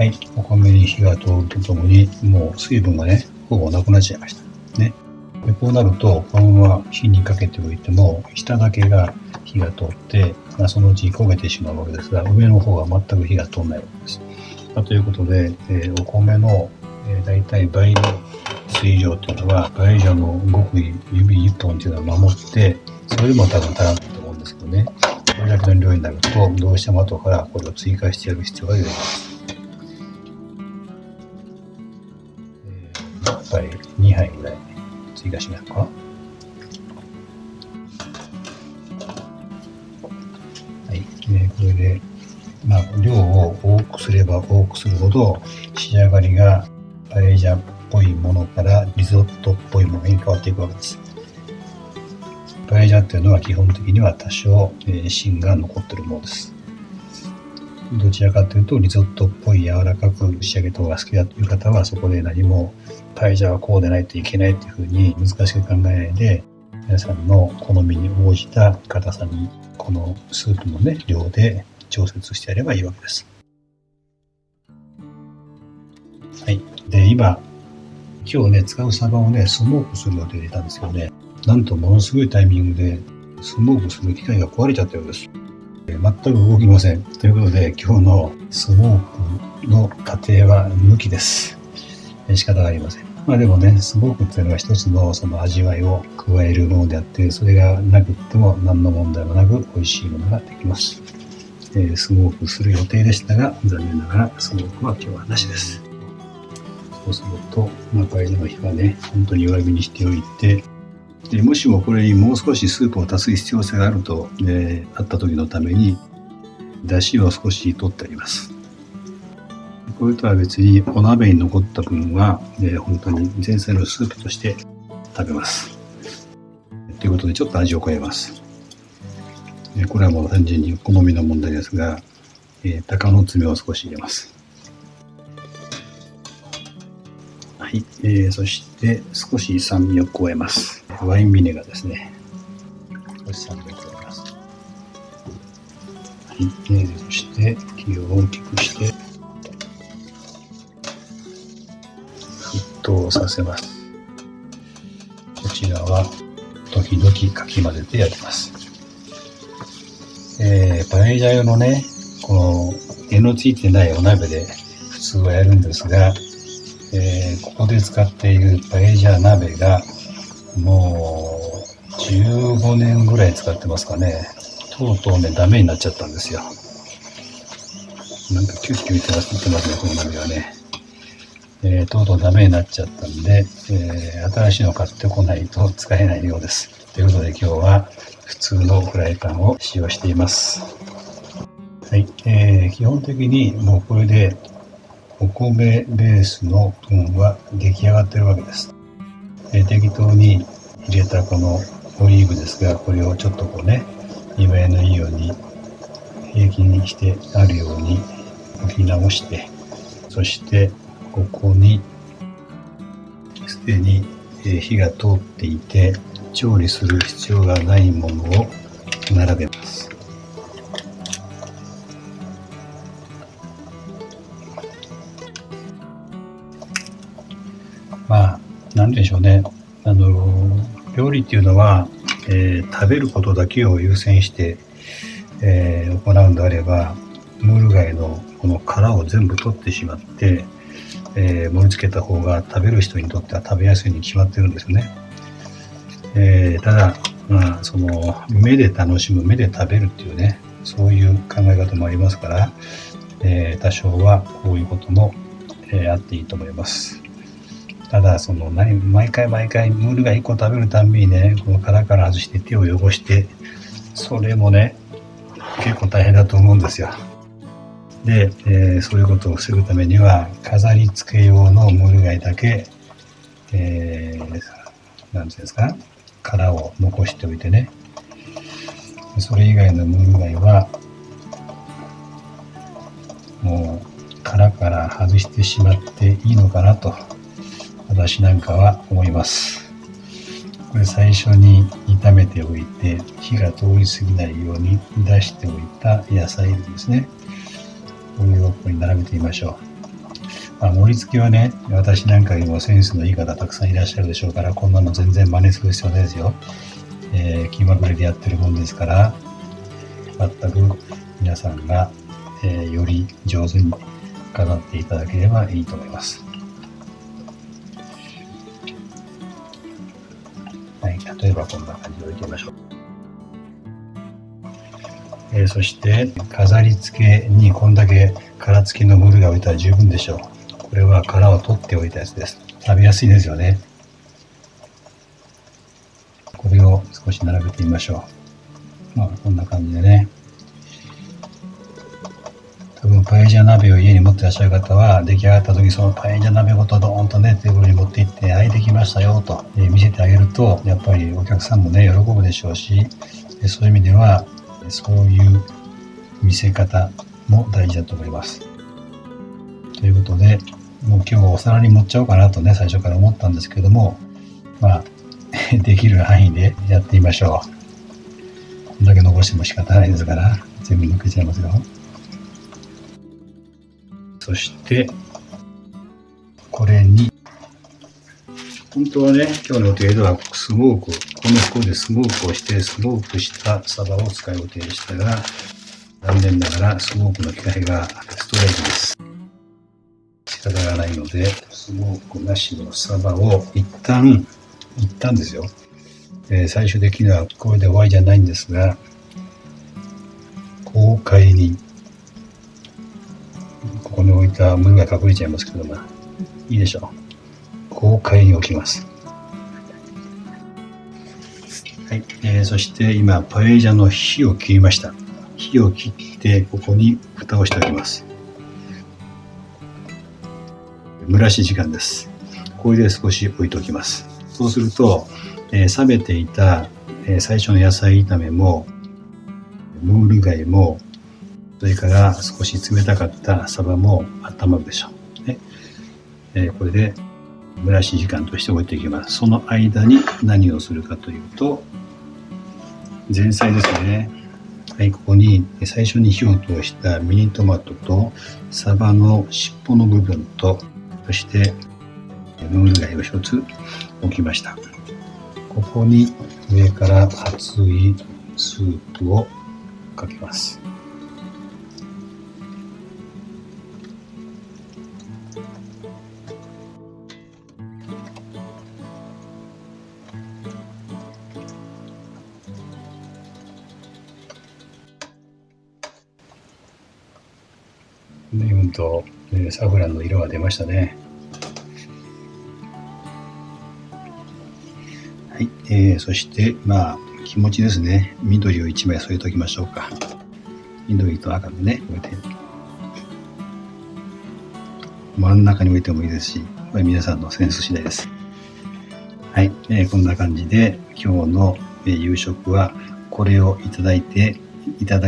はい、お米に火が通るとともに、もう水分がね、ほぼなくなっちゃいました。ね。でこうなると、このまま火にかけておいても、下だけが火が通って、そのうちに焦げてしまうわけですが、上の方は全く火が通らないわけです。ということで、お米の、だいたい倍の水量というのは、倍以上の極意指1本というのは守って、それでも多分足らないと思うんですけどね。これだけの量になると、どうしても後からこれを追加してやる必要が出てきます。1杯2杯ぐらい追加しますか。はい、これで、量を多くすれば多くするほど仕上がりがパエリアっぽいものからリゾットっぽいものに変わっていくわけです。パエリアっていうのは基本的には多少、芯が残っているものです。どちらかというとリゾットっぽい柔らかく仕上げた方が好きだという方は、そこで何もパエリアはこうでないといけないというふうに難しく考えないで、皆さんの好みに応じた硬さにこのスープのね量で調節してやればいいわけです。はい。で、今日ね、使うサバをね、スモークする予定でいたんですけどね、なんとものすごいタイミングでスモークする機械が壊れちゃったようです。全く動きません。ということで、今日のスモークの過程は抜きです。仕方がありません。でもね、スモークっていうのは一つのその味わいを加えるものであって、それがなくっても何の問題もなく美味しいものができます。スモークする予定でしたが、残念ながらスモークは今日はなしです。そうすると、パエリアの火はね、本当に弱火にしておいて、でもしもこれにもう少しスープを足す必要性があると、あった時のために、だしを少し取ってあります。これとは別にお鍋に残った分は、本当に前菜のスープとして食べます。ということで、ちょっと味を変えます。これはもう単純に好みの問題ですが、鷹の爪を少し入れます。はい、そして少し酸味を加えます。ワインビネガーですね。少し酸味を加えます。はい、そして火を大きくして沸騰させます。こちらは時々かき混ぜてやります。パエリア用のね、この柄のついてないお鍋で普通はやるんですが、ここで使っているパエリア鍋がもう15年ぐらい使ってますかね。とうとうね、ダメになっちゃったんですよ。なんかキュッキュ言ってますね、この鍋はね。とうとうダメになっちゃったんで、新しいのを買ってこないと使えないようです。ということで今日は普通のフライパンを使用しています。はい、基本的にもうこれでお米ベースの分は出来上がってるわけです。適当に入れたこのオリーブですが、これをちょっとこうね、見栄えのいいように平均にしてあるように置き直して、そしてここにすでに火が通っていて調理する必要がないものを並べます。なんでしょうね。料理っていうのは、食べることだけを優先して、行うんであれば、ムール貝のこの殻を全部取ってしまって、盛り付けた方が食べる人にとっては食べやすいに決まってるんですよね。ただ、その目で楽しむ、目で食べるっていうね、そういう考え方もありますから、多少はこういうことも、あっていいと思います。ただその毎回ムール貝1個食べるたんびにね、この殻から外して手を汚して、それもね結構大変だと思うんですよ。で、そういうことを防ぐためには飾り付け用のムール貝だけ、なんていうんですか、殻を残しておいてね、それ以外のムール貝はもう殻から外してしまっていいのかなと私なんかは思います。これ最初に炒めておいて火が通り過ぎないように出しておいた野菜ですね。これをここに並べてみましょ盛り付けはね、私なんかよりもセンスのいい方たくさんいらっしゃるでしょうから、こんなの全然真似する必要ないですよ。気まぐれでやってるもんですから、全く皆さんが、より上手に飾っていただければいいと思います。はい、例えばこんな感じで置いてみましょう。そして飾り付けにこんだけ殻付きのムールが置いたら十分でしょう。これは殻を取っておいたやつです。食べやすいですよね。これを少し並べてみましょう。こんな感じでね。多分パエリア鍋を家に持ってらっしゃる方は、出来上がった時そのパエリア鍋ごとドーンとね、テーブルに持って行って、はい、できましたよと、見せてあげると、やっぱりお客さんもね、喜ぶでしょうし、そういう意味では、そういう見せ方も大事だと思います。ということで、もう今日はお皿に盛っちゃおうかなとね、最初から思ったんですけども、できる範囲でやってみましょう。こんだけ残しても仕方ないですから、全部抜けちゃいますよ。そして、これに、本当はね、今日の予定ではスモーク、この袋でスモークをして、スモークしたサバを使う予定でしたが、残念ながらスモークの機械がストレージです。仕方がないので、スモークなしのサバを一旦ですよ。最終的にはこれで終わりじゃないんですが、豪快に、ここに置いたムーが隠れちゃいますけども、いいでしょう。豪快に置きます。はい、そして今パエリアの火を切りました。火を切ってここに蓋をしておきます。蒸らし時間です。これで少し置いておきます。そうすると、冷めていた、最初の野菜炒めもムール貝もそれから少し冷たかったサバも温まるでしょう、ね。これで蒸らし時間として置いていきます。その間に何をするかというと、前菜ですね。はい、ここに最初に火を通したミニトマトとサバの尻尾の部分と、そしてムール貝を一つ置きました。ここに上から熱いスープをかけます。随分とサフランの色が出ましたね。はい、そして気持ちですね。緑を1枚添えておきましょうか。緑と赤でね、こうやって真ん中に置いてもいいですし、これ皆さんのセンス次第です。はい、こんな感じで今日の夕食はこれをいただ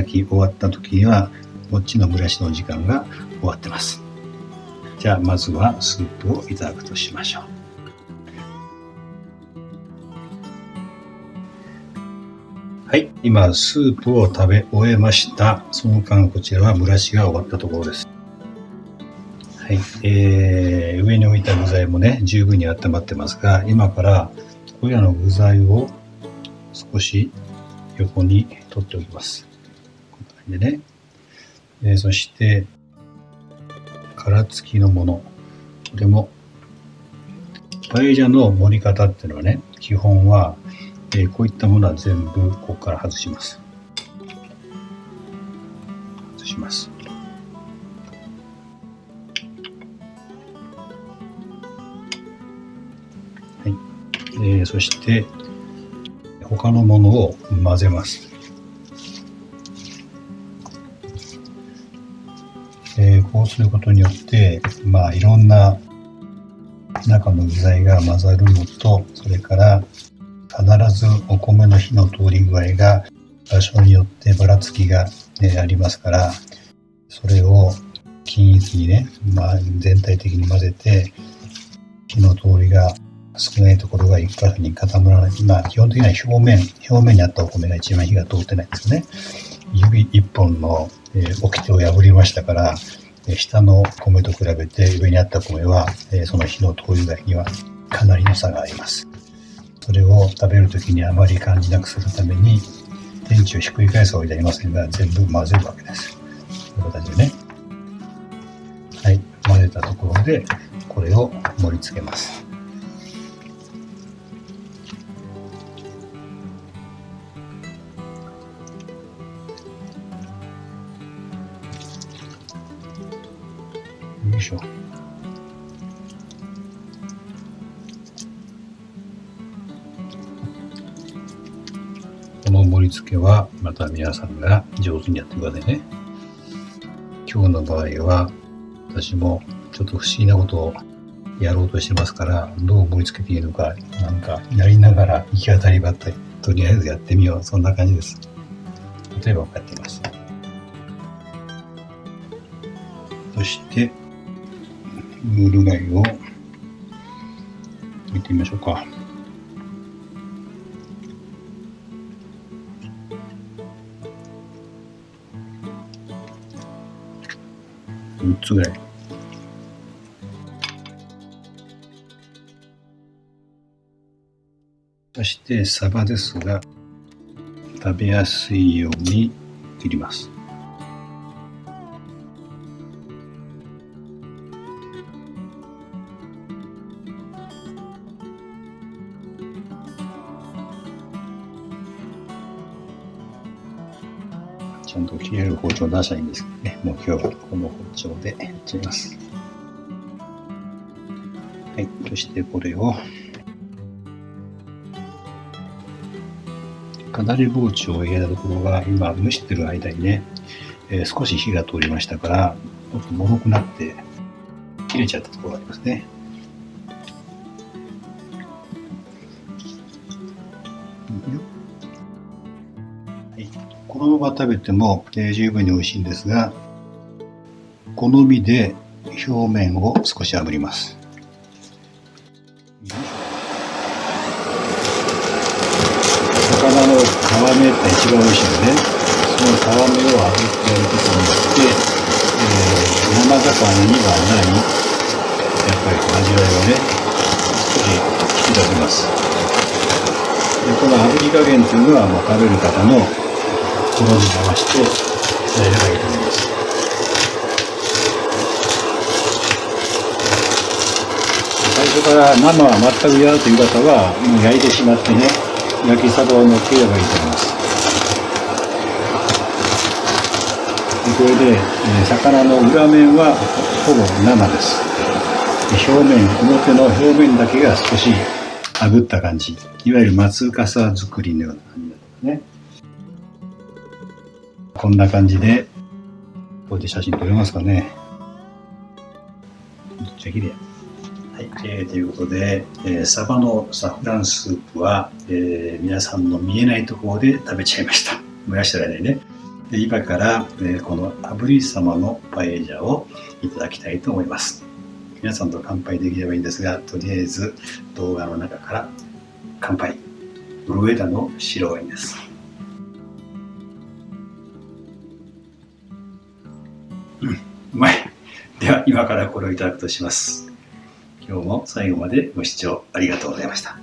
き終わった時にはこっちの蒸らしの時間が終わってます。じゃあまずはスープをいただくとしましょう。はい、今スープを食べ終えました。その間こちらは蒸らしが終わったところです。はい、上に置いた具材もね十分に温まってますが、今からこれらの具材を少し横に取っておきます。こんな感じでね。そして殻付きのもの、これもパエリアの盛り方っていうのはね、基本は、こういったものは全部ここから外します。はい、そして他のものを混ぜます。こうすることによって、いろんな中の具材が混ざるのと、それから必ずお米の火の通り具合が場所によってばらつきが、ありますから、それを均一にね、全体的に混ぜて、火の通りが少ないところが一箇所に固まらない。基本的には表面にあったお米が一番火が通ってないんですよね。指一本の掟を破りましたから、下の米と比べて上にあった米は、その火の通り具合にはかなりの差があります。それを食べるときにあまり感じなくするために、天地をひっくり返すわけではありませんが、全部混ぜるわけです。こういう形でね。はい、混ぜたところで、これを盛り付けます。よいしょ。この盛り付けはまた皆さんが上手にやってくださいね。今日の場合は私もちょっと不思議なことをやろうとしてますから、どう盛り付けていいのか、なんかやりながら行き当たりばったり、とりあえずやってみよう。そんな感じです。例えばこうやっています。そしてムール貝を見てみましょうか。3つぐらい。そしてサバですが、食べやすいように切ります。ちゃんと切れる包丁を出したらいいんですけどね。もう今日はこの包丁でやっちゃいます。はい、そしてこれをかなり包丁を入れたところが今蒸してる間にね、少し火が通りましたから、ちょっと脆くなって切れちゃったところがありますね。はい、このまま食べても、十分に美味しいんですが、好みで表面を少し炙ります。魚の皮目って一番美味しいので、その皮目を炙ってやることによって、生魚にはないやっぱり味わいをね、少し引き出せます。でこの炙り加減というのはもう食べる方の好みに合わせてやればいいと思います。最初から生は全く嫌だという方はもう焼いてしまってね、焼きサバを乗っければいいと思います。でこれで、魚の裏面はほぼ生です。表面、表の表面だけが少し炙った感じ、いわゆる松笠作りのような感じですね。こんな感じで、こうやって写真撮れますかね。めっちゃ綺麗。はい、ということで、サバのサフランスープは、皆さんの見えないところで食べちゃいました。燃やしてる間にね。で今から、この炙り様のパエジャをいただきたいと思います。皆さんと乾杯できればいいんですが、とりあえず動画の中から乾杯。ブルエダの白ワインです。うまい。では今からこれをいただくとします。今日も最後までご視聴ありがとうございました。